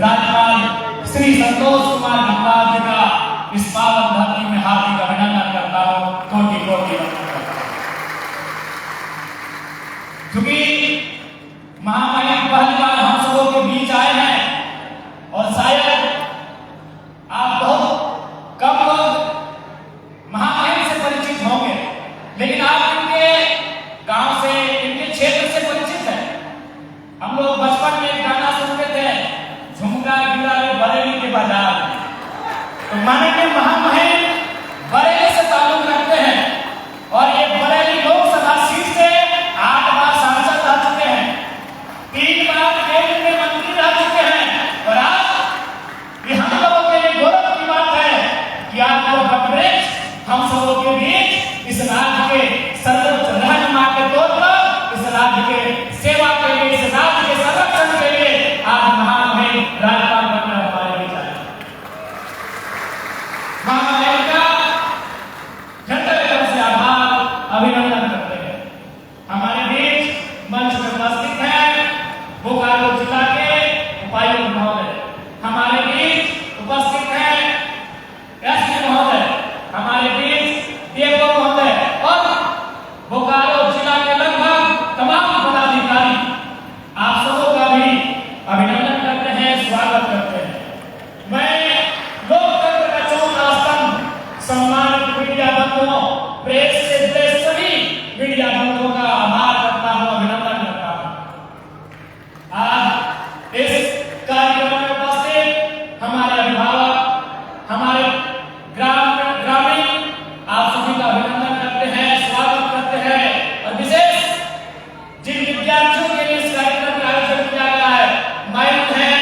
राज्यपाल श्री संतोष कुमार गंगवार जी का इस पावन धरती में हार्दिक अभिनंदन करता हूँ, कोटि कोटि वंदन करता हूँ। क्योंकि महामहिम पहली बार हम सबों के बीच आए हैं और शायद आप बहुत कम लोग महामहिम से परिचित होंगे, लेकिन आप इनके गांव से, इनके क्षेत्र से परिचित हैं। हम लोग बचपन में एक गाना सुनते थे, झुमका गिरा रे बरेली के बाजार में। तो माननीय महामहिम बरेली से ताल्लुक रखते हैं और ये बरेली लोकसभा सीट से 8 बार सांसद रह चुके हैं, 3 बार केंद्र में मंत्री रह चुके हैं। और आज ये हम लोगों के लिए गौरव की बात है कि आज वो कवरेज हम सबों के बीच इस राज्य के सर्वोच्च रहनुमा के तौर पर, इस राज्य के सेवा के लिए, इस राज्य के संरक्षण के लिए आज महामहिम राज्यपाल बनकर हमारे बीच आए। महामहिम का जनता से आभार अभिनंदन करते हैं। हमारे बीच मंच में उपस्थित हैं बोकारो जिला के उपायुक्त महोदय, हमारे बीच उपस्थित हैं एसपी महोदय, हमारे बीच डीएफओ महोदय और बोकारो जिला के लगभग तमाम पदाधिकारी। आप सबों का भी अभिनंदन करते हैं, स्वागत करते हैं। मैं लोकतंत्र का चौथा स्तंभ सम्मानित मीडिया बंधुओं, प्रेस से जुड़े सभी मीडिया बंधुओं का आभार करता हूं, अभिनंदन करता हूं। आज इस कार्यक्रम में उपस्थित हमारे अभिभावक, हमारे ग्रामीण, आप सभी का अभिनंदन करते हैं, स्वागत करते हैं। और विशेष जिन विद्यार्थियों के लिए इस कार्यक्रम का आयोजन किया गया है, मैं उन्हें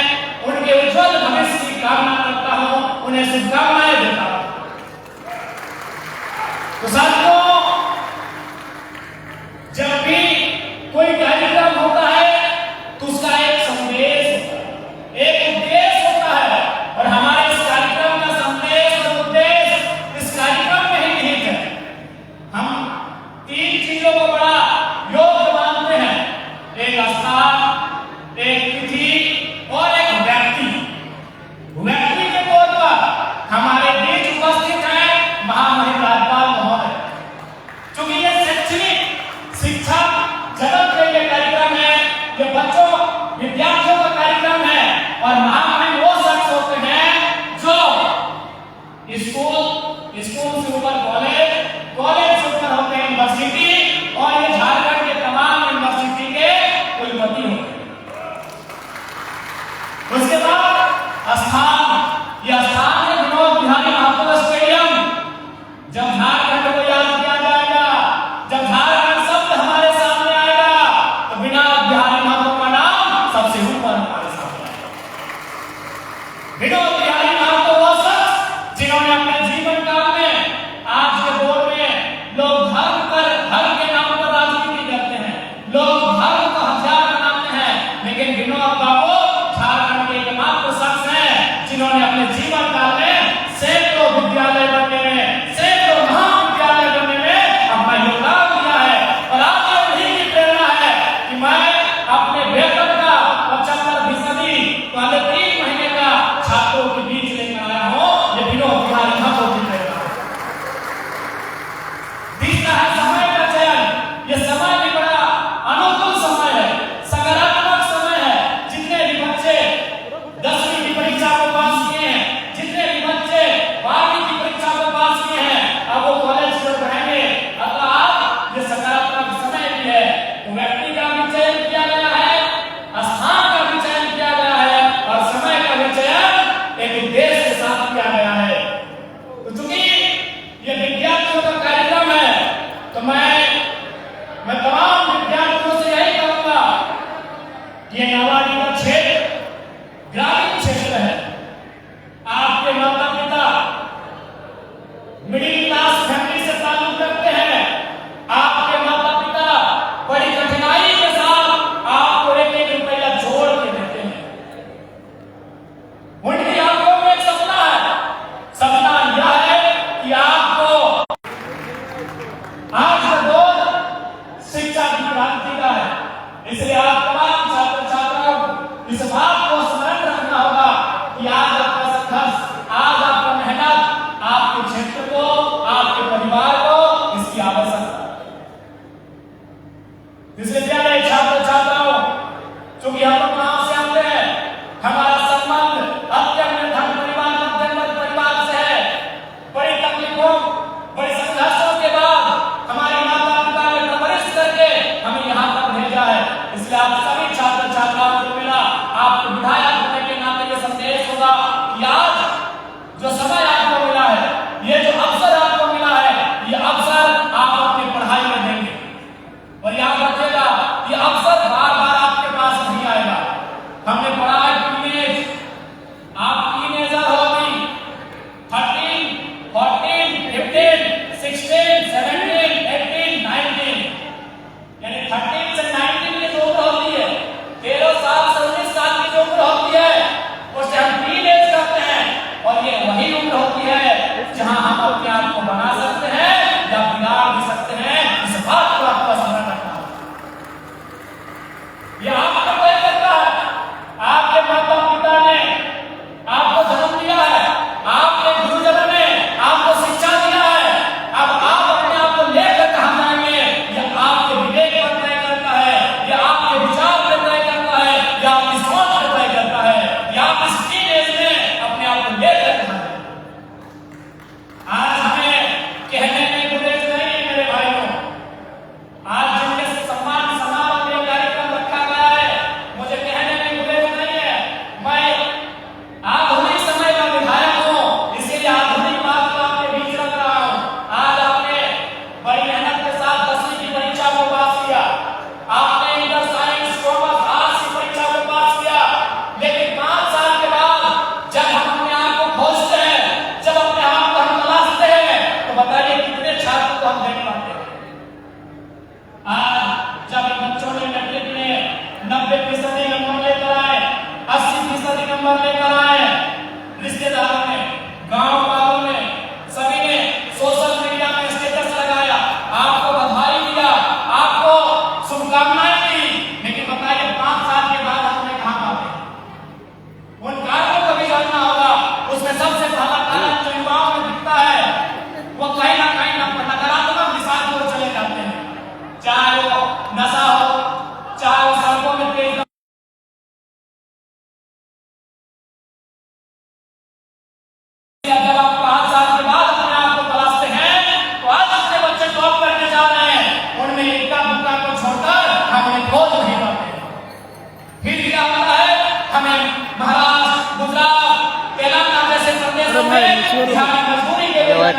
उनके उज्जवल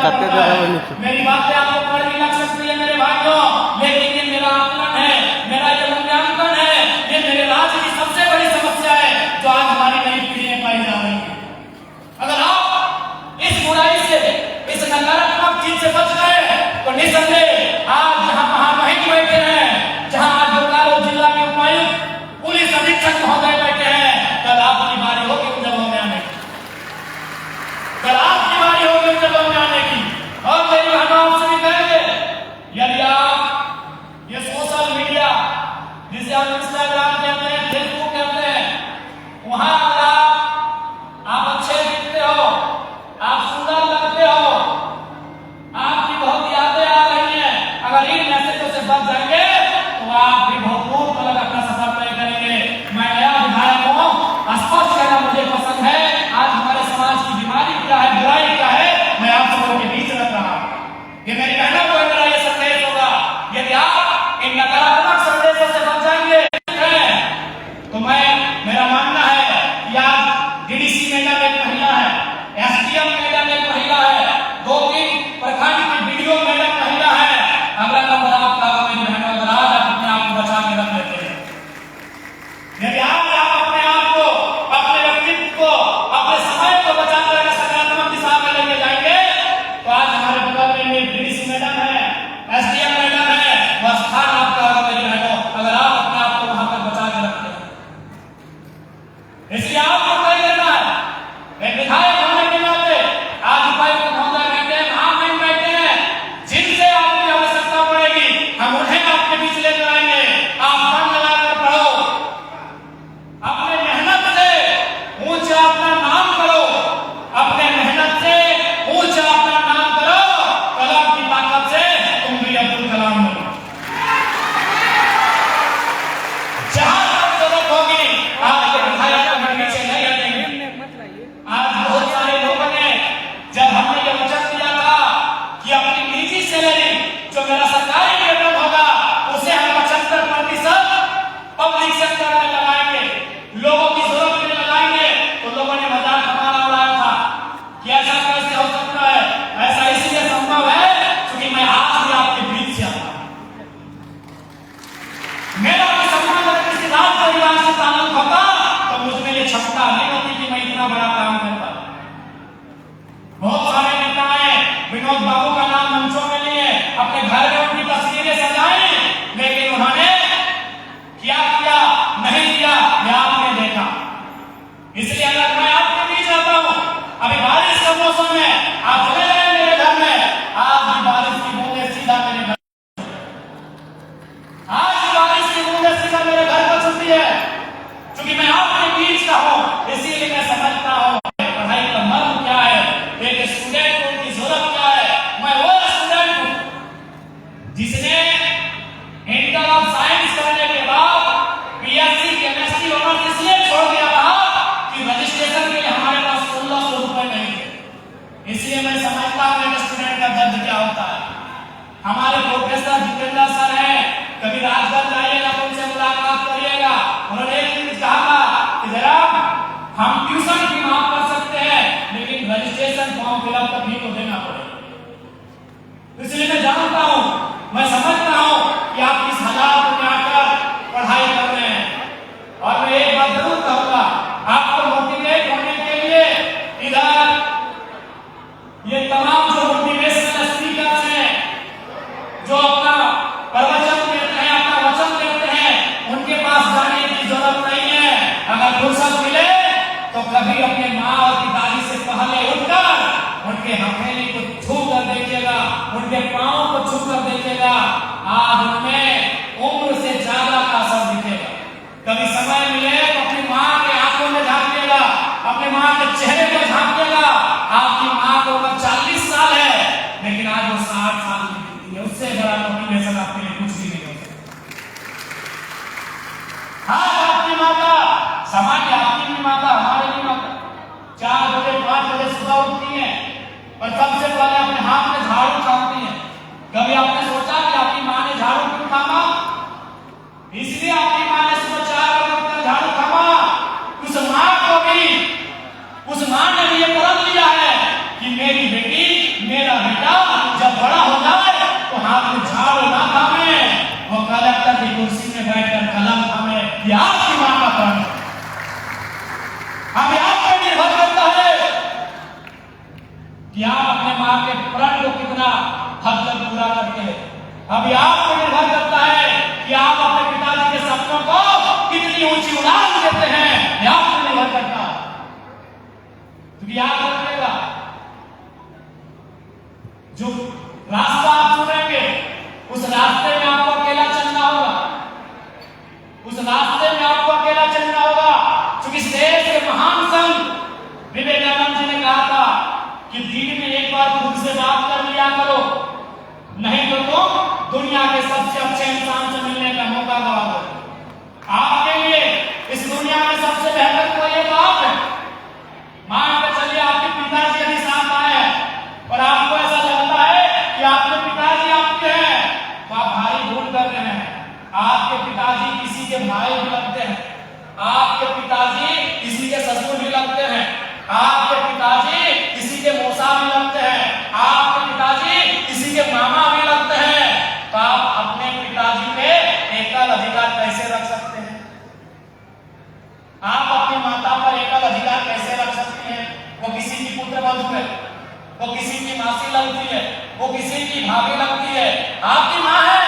करते थे मेरी बातें आपको कड़वी लग सकती है मेरे भाइयों, लेकिन ये मेरा आकलन है, मेरा ये मूल्यांकन है, ये मेरे राज्य की सबसे बड़ी समस्या है जो आज हमारी नई पीढ़ी में पाई जा रही है। अगर आप इस बुराई से, इस नकारात्मक चीज से बच गए तो निसंदेह आज जहां महामहिम बैठे हैं, जहां आज बोकारो जिला के उपायुक्त, पुलिस अधीक्षक महोदय बैठे हैं, कल आपकी बारी होगी उन जगहों में आने की, कल आपकी बारी होगी उन जगहों में आने की। और मेरी बहनों आपसे भी कहेंगे, यदि आप ये सोशल मीडिया जिसे आप इंस्टाग्राम कहते हैं, फेसबुक कहते हैं, वहां आप अच्छे दिखते हो, आप सुंदर लगते हो, आपकी बहुत यादें आ रही हैं, अगर इन मैसेजों से बच जाएंगे तो आप भी बहुत दूर तक अपना सफर तय करेंगे। मैं नया विधायक हूं, स्पष्ट कहना मुझे पसंद है। आज हमारे समाज की बीमारी क्या है, बुराई क्या है, मैं आप सबों के बीच रख रहा हूं। ये मेरी बहनों को मेरा ये संदेश होगा, यदि आप इन नकारात्मक संदेशों से बच जाएंगे तो मेरा मानना है कि आज डीडीसी मैडम एक महिला है, एसडीएम मैडम एक महिला है, 2-3 प्रखंड की वीडियो मैडम महिला है। अगला नंबर आपका मेरी बहनों, अगर आज आप अपने आप को बचा के रख लेते हैं, यदि आज आप अपने आप को, अपने व्यक्तित्व को, अपने समय को बचा कर सकारात्मक दिशा में लेके जाएंगे तो आज हमारे बगल में डीडीसी मैडम है, एसडीएम मैडम है, बस खान आपका मेरी बहनों, अगर आप अपने आप को वहां पर बचा के रखते हैं। इसलिए आपको तय करना है, एक विधायक होने के नाते आज उपायुक्त महोदय बैठे हैं, महामहिम बैठे हैं, जिनसे आपकी आवश्यकता पड़ेगी हम उन्हें आपके बीच लेकर आएंगे। आप मन लगाकर पढ़ो, अपने मेहनत से ऊंचा अपना नाम करो, अपने मेहनत से ऊंचा अपना नाम करो, कलम की ताकत से तुम भी अब्दुल कलाम बनो। जहां तक जरूरत होगी आपके विधायक को पीछे नहीं हटेंगे। आज बहुत सारे लोगों ने, जब हमने ये वचन दिया था कि अपनी निजी सैलरी जो मेरा सरकारी वेतन होगा उसे हम 75% पब्लिक सेक्टर में लगाएंगे, लोगों की जरूरत में लगाएंगे, तो लोगों ने मजाक हमारा उड़ाया था कि ऐसा कैसे हो सकता है। ऐसा इसलिए संभव है क्योंकि मैं आज भी आपके बीच से आता हूं। मेरा भी सम्मान अगर किसी राज परिवार से ताल्लुक होता तो मुझमें ये क्षमता नहीं होती कि मैं इतना बड़ा काम कर पाता। बहुत सारे नेता हैं, विनोद बाबू का नाम मंचों में लिए, अपने घर में उनकी तस्वीरें सजाई, लेकिन उन्होंने क्या किया नहीं किया ये आपने देखा। इसलिए अगर मैं आपके बीच आता हूं, अभी बारिश का मौसम है, आप चले जाए मेरे घर में, आज भी बारिश की बूंदें सीधा मेरे घर, आज भी बारिश की बूंदें सीधा मेरे घर पर छूती है, क्योंकि मैं आपके बीच का हूं। इसीलिए मैं समझता हूं पढ़ाई का मर्म क्या है, एक स्टूडेंट को उनकी जरूरत क्या है। मैं वो स्टूडेंट हूं जिसने इंटर ऑफ साइंस करने के बाद बीएससी केमिस्ट्री ऑनर्स इसलिए छोड़ दिया था कि रजिस्ट्रेशन के लिए हमारे पास 1600 रुपए नहीं थे। इसलिए मैं समझता हूं एक स्टूडेंट का दर्द क्या होता है। हमारे प्रोफेसर जितेंद्र सर हैं, कभी राजगढ़ जाइएगा तो उनसे मुलाकात करिएगा। उन्होंने एक चीज कहा कि जरा हम ट्यूशन की माफ कर सकते हैं लेकिन रजिस्ट्रेशन फॉर्म फिलअप का फी तो देना पड़ेगा। इसलिए मैं जानता हूं, मैं समझता हूं कि आप किस हालात में आकर पढ़ाई कर रहे हैं। और मैं एक बात जरूर कहूंगा, आपको मोटिवेट होने के लिए इधर ये तमाम जो मोटिवेशनल स्पीकर्स हैं, जो अपना प्रवचन देते हैं, अपना वचन देते हैं, उनके पास जाने की जरूरत नहीं है। अगर फुर्सत मिले तो कभी अपने माँ और पिताजी से पहले उठकर उनके हथेली को छू कर देखिएगा, उनके पांव को छू कर देखिएगा, आज उनमें उम्र से ज्यादा का असर दिखेगा। कभी समय मिले तो अपनी माँ के आंखों में झांकिएगा, अपने माँ के चेहरे पर झांकिएगा। आपकी माँ को उम्र 40 साल है लेकिन आज वो 60 साल की दिखती है। उससे बड़ा मोटिवेशन आपके लिए कुछ भी नहीं हो सकता। हाँ, आपकी माता समाज, आपकी भी माता, हमारी भी माता 4 बजे 5 बजे सुबह उठती है और सबसे पहले अपने हाथ में झाड़ू थामती है। कभी आपने सोचा कि आपकी माँ ने झाड़ू क्यों थामा? इसलिए आपकी माँ ने सुबह 4 बजे उठकर झाड़ू थामा। उस माँ को भी, उस माँ ने भी ये प्रण लिया है कि मेरी बेटी मेरा अब आप पे निर्भर करता है कि आप अपने मां के प्रण को कितना हद तक पूरा करते हैं। अब आप पे निर्भर करता है कि आप अपने पिताजी के सपनों को कितनी ऊंची उड़ान देते हैं। यह आप पे निर्भर करता है। क्योंकि याद रखिएगा, जो रास्ता आप चुनेंगे उस रास्ते में आपको अकेला चलना होगा। उस रास्ते में आपको अकेला चलना होगा। क्योंकि इस देश के महान संत विवेकानंद जी ने कहा था कि दिन में एक बार खुद से बात कर लिया करो, नहीं तो तुम दुनिया के सबसे अच्छे इंसान से मिलने का मौका गवा दो। आपके लिए इस दुनिया में सबसे बेहतर कोई एक आप है। मान के चलिए आपके पिताजी यदि साथ आए और आपको ऐसा लगता है कि आपके पिताजी आपके हैं, तो आप भारी भूल कर रहे हैं। आपके पिताजी किसी के भाई भी लगते हैं, आपके पिताजी किसी के ससुर भी लगते हैं, आपके पिताजी किसी के मौसा भी लगते हैं, आपके पिताजी किसी के मामा भी लगते हैं। तो आप अपने पिताजी पे एकल अधिकार कैसे रख सकते हैं? आप अपनी माता पर एकल अधिकार कैसे रख सकते हैं? वो किसी की पुत्रवधू है, वो किसी की मासी लगती है, वो किसी की भाभी लगती है, आपकी मां है,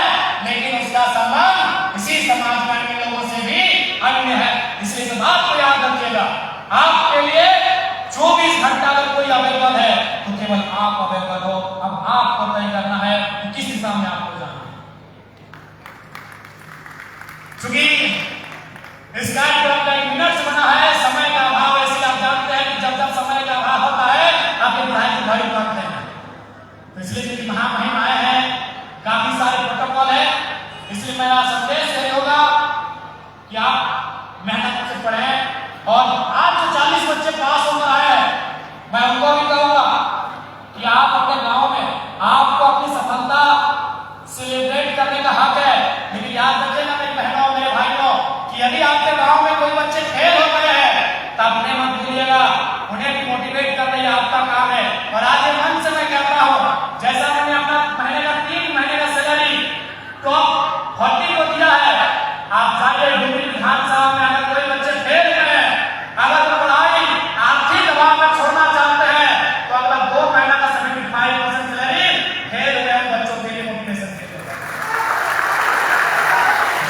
लेकिन उसका सम्मान इसी समाज में अन्य लोगों से भी अन्य है। इसलिए इस बात को याद रखिएगा, आपके लिए 24 घंटा अगर कोई अवेलेबल है तो केवल आप अवेलेबल हो। अब आपको तय करना है कि किस दिशा में आपको जाना है। क्योंकि इस कार्यक्रम का 1 मिनट बना है, समय का अभाव, ऐसे आप जानते हैं कि जब जब समय का अभाव होता है आपके पढ़ाई को घड़ी करते हैं। तो इसलिए क्योंकि महामहिमाएं हैं, काफी सारे प्रोटोकॉल है, इसलिए मेरा संदेश यही होगा कि आप मेहनत से पढ़ें। और आज जो 40 बच्चे पास होकर आए हैं, मैं उनको भी कहूंगा कि आप अपने गांव में आपको अपनी सफलता सेलिब्रेट करने का हक है। लेकिन याद रखिएगा मेरी बहनों, मेरे भाइयों, कि यदि आपके गांव में कोई बच्चे फेल हो गए हैं तब उन्हें मत भूलिएगा, उन्हें भी मोटिवेट करना ये आपका काम है। और आज ये मन से मैं कहता हूं, जैसा मैंने अपना महीने का 3 महीने का सैलरी टॉप 40 को दिया है, आप जाइए डुमरी विधानसभा में अगर कोई बच्चे फेल गए, अगर वो पढ़ाई आर्थिक दबाव में छोड़ना चाहते हैं, तो अगला 2 महीना का 75% सैलरी फेल गए बच्चों के लिए मोटिवेशन देगा।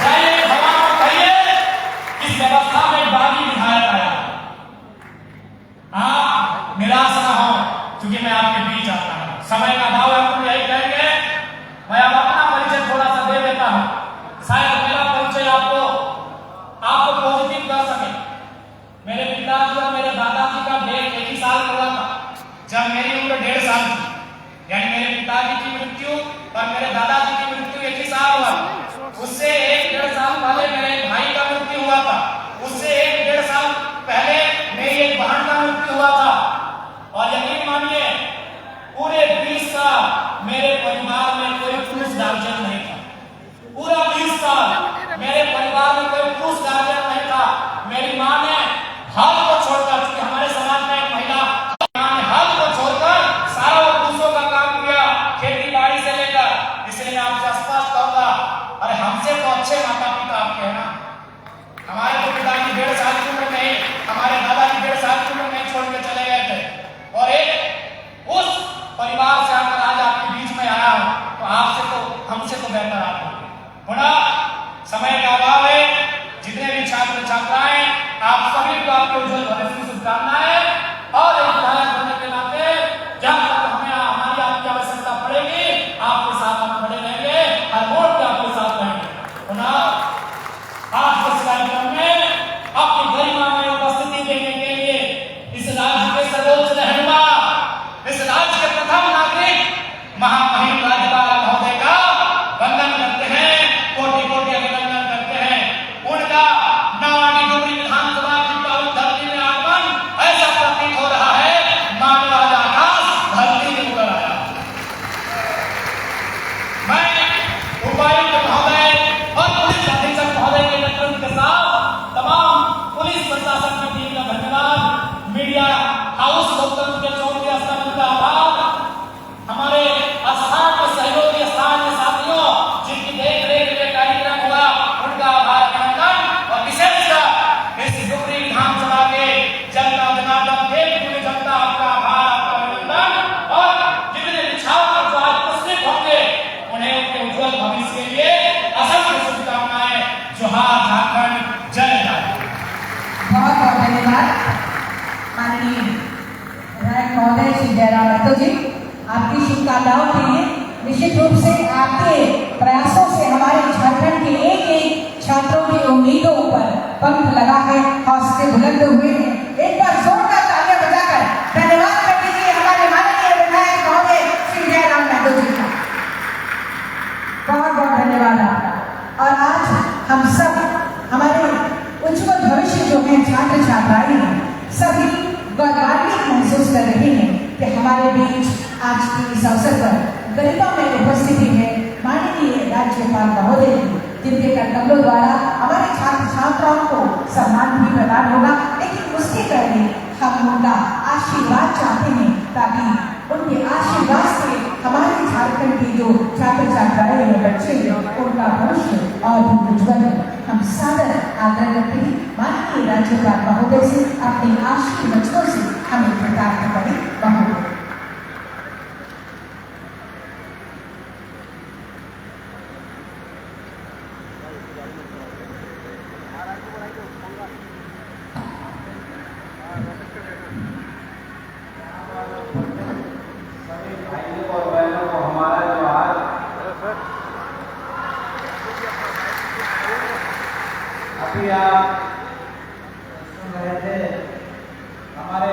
जाइए भगवान को कहिए इस व्यवस्था में बागी विधायक आया, आप निराश ना हो, क्योंकि मैं आपके बीच आता हूं। समय का अभाव है, आपको यही कहेंगे। मैं अब अपना परिचय थोड़ा सा दे देता हूं, शायद मेरा परिचय आपको पॉजिटिव कर सके। मेरे पिताजी और मेरे दादाजी का डेथ एक ही साल हुआ था, जब मेरी उम्र 1.5 साल थी। यानी मेरे पिताजी की मृत्यु और मेरे दादाजी की मृत्यु एक ही साल हुआ। उससे 1-1.5 साल पहले मेरे भाई का मृत्यु हुआ था, उससे 1-1.5 साल पहले मेरी एक बहन का मृत्यु हुआ था। और यकीन मानिए पूरे 20 साल मेरे परिवार में कोई पुरुष गार्जियन नहीं था। पूरा 20 साल मेरे परिवार में कोई पुरुष गार्जियन नहीं था। मेरी मां ने हल को छोड़कर, क्योंकि हमारे समाज में एक महिला ने हल को छोड़कर सारा पुरुषों का काम किया, खेती बाड़ी से लेकर। इसलिए मैं आपसे स्पष्ट कहूंगा, अरे हमसे तो अच्छे माता पिता आपके हैं ना। हमारे तो पिताजी 1.5 साल की उम्र में ही, हमारे दादाजी 1.5 साल की उम्र में ही छोड़ के चले गए थे। और एक उस परिवार से आकर आज आपके बीच में आया हूं, तो आपसे तो हमसे तो बेहतर आप होना। समय का अभाव है, जितने भी छात्र छात्राएं, आप सभी को आपके उज्जवल भविष्य की शुभकामनाएं। और एक विधायक बनने के नाते जब तक हमें हमारी आपकी आवश्यकता पड़ेगी, आपके साथ हम खड़े रहेंगे, हर मोड़ पे आपके साथ रहेंगे। होना आज के कार्यक्रम में अपनी गरिमा में उपस्थिति देने के लिए इस राज्य के सर्वोच्च रहनुमा, इस राज्य के प्रथम नागरिक महामहिम राज्यपाल महोदय का वंदन करते हैं, कोटि-कोटि अभिनंदन करते हैं। उनका नवानी डुमरी विधानसभा की पावन धरती में आगमन माननीय विधायक महोदय श्री जयराम महतो जी, आपकी शुभकामनाओं के लिए निश्चित रूप से आपके प्रयासों से हमारे झारखंड के एक एक छात्रों की उम्मीदों पर पंख लगा है, हौसले बुलंद हुए हैं। एक बार जोरदार तालियां बजाकर धन्यवाद कर दीजिए हमारे माननीय विधायक महोदय श्री जयराम महतो जी का। बहुत बहुत धन्यवाद आपका। और आज हम सब हमारे उज्जवल भविष्य जो है छात्र छात्राएं हैं, सभी गौरवान्वित महसूस कर रहे हैं कि हमारे बीच आज के इस अवसर पर गरिमा में उपस्थिति है माननीय राज्यपाल महोदय की, जिनके कर्तव्यों द्वारा हमारे छात्र छात्राओं को सम्मान भी प्रदान होगा। लेकिन उसके पहले हम उनका आशीर्वाद चाहते हैं, ताकि उनके आशीर्वाद से हमारे झारखंड के जो छात्र छात्राएं हैं, बच्चे हैं, उनका भविष्य और भी उज्जवल है। हम सादर आग्रह करते हैं माननीय राज्यपाल महोदय से अपने आशीर्वचनों से हमें प्रदान करें महोदय। अभी आप सुन रहे थे हमारे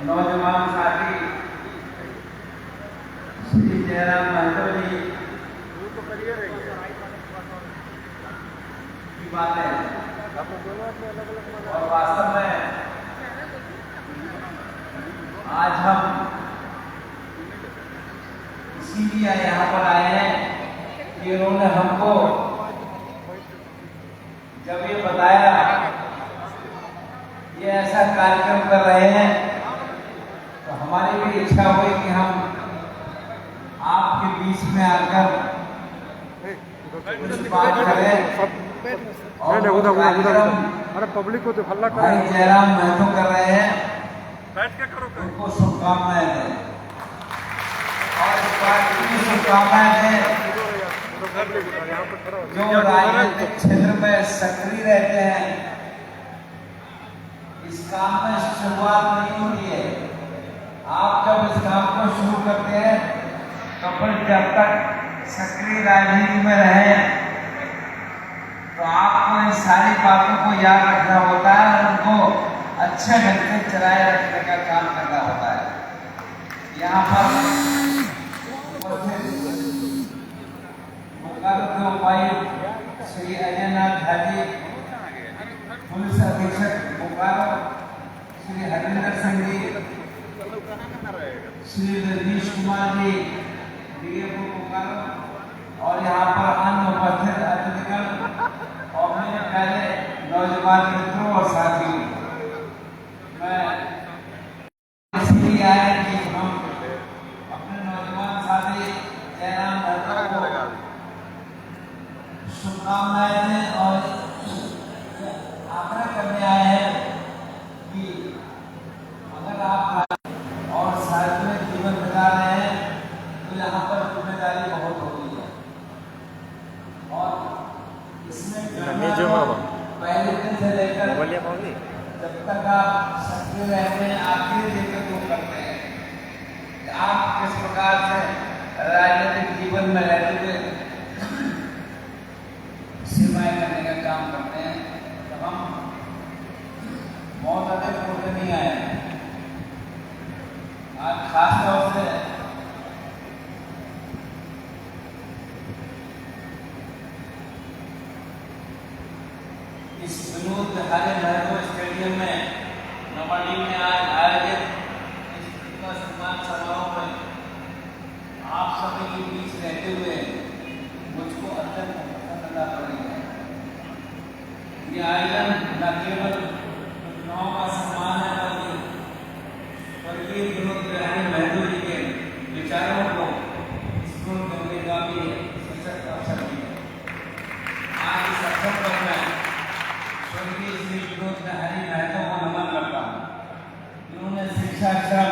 नौजवान साथी श्री जयराम महतो जी की बातें, और वास्तव में आज हम इसीलिए यहाँ पर आए हैं कि उन्होंने हमको जब ये बताया ये ऐसा कार्यक्रम कर रहे हैं, तो हमारी भी इच्छा हुई कि हम आपके बीच में आकर कुछ बात करें। और अरे पब्लिक को तो हल्ला भाई जयराम महतो कर रहे हैं, उनको शुभकामनाएं दें और इस पार्टी की शुभकामनाएं दें जो राजनीतिक क्षेत्र में सक्रिय रहते हैं। इस काम में शुरुआत नहीं होती है। आप जब इस काम को शुरू करते हैं तो फिर जब तक सक्रिय राजनीति में रहे तो आपको इन सारी बातों को याद रखना होता है और उनको अच्छे ढंग से चलाए रखने का काम करना होता है। यहाँ पर के उपायुक्त श्री अजय नाथ झा जी, पुलिस अधीक्षक बोकारो श्री हरिंदर सिंह जी, श्री रजनीश कुमार जी डीएफओ बोकारो, और यहाँ पर अन्य उपस्थित अतिथिगण और मेरे पहले नौजवान मित्रों और साथियों, मैं इसलिए आए कि हम अपने नौजवान साथी जयराम महतो को शुभकामनाएं दें और आग्रह करने आए हैं कि अगर आप और सार्वजनिक जीवन बिता रहे हैं तो यहाँ पर जिम्मेदारी बहुत होती है, और इसमें पहले दिन से लेकर जब तक आप सक्रिय रहते हैं आखिरी दिन तक वो करते हैं कि आप किस प्रकार से राजनीतिक जीवन में रहते हुए सेवाएं करने का काम करते हैं। तो हम बहुत अधिक होते नहीं आए, आज खास तौर से इस विनोद बिहारी महतो स्टेडियम में नवाडी में आज आयोजित इस सम्मान समारोह में आप सभी के बीच रहते हुए मुझको अत्यंत प्रसन्नता पड़ी है। ये आयोजन न केवल युवाओं का सम्मान है, बल्कि विनोद बिहारी महतो जी के विचारों को स्मरण करने का भी सशक्त अवसर भी है। आज इस अवसर पर मैं स्वर्गीय श्री विनोद बिहारी महतो को नमन करता हूँ। इन्होंने शिक्षा, श्रम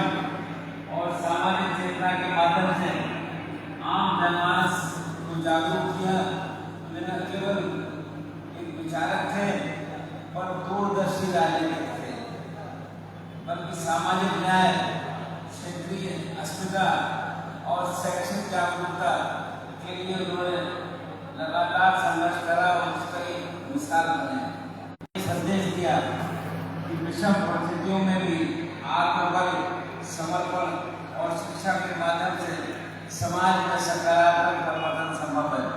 और सामाजिक चेतना के माध्यम से आम जनमानस को जागरूक किया। वे न केवल एक विचारक थे पर दूरदर्शी राजनीतिक थे, बल्कि सामाजिक न्याय, क्षेत्रीय अस्मिता और शैक्षिक जागरूकता के लिए उन्होंने लगातार संघर्ष करा और उसका एक मिसाल बने। संदेश दिया कि विषम परिस्थितियों में भी आत्मबल, समर्पण और शिक्षा के माध्यम से समाज में सकारात्मक परिवर्तन संभव है।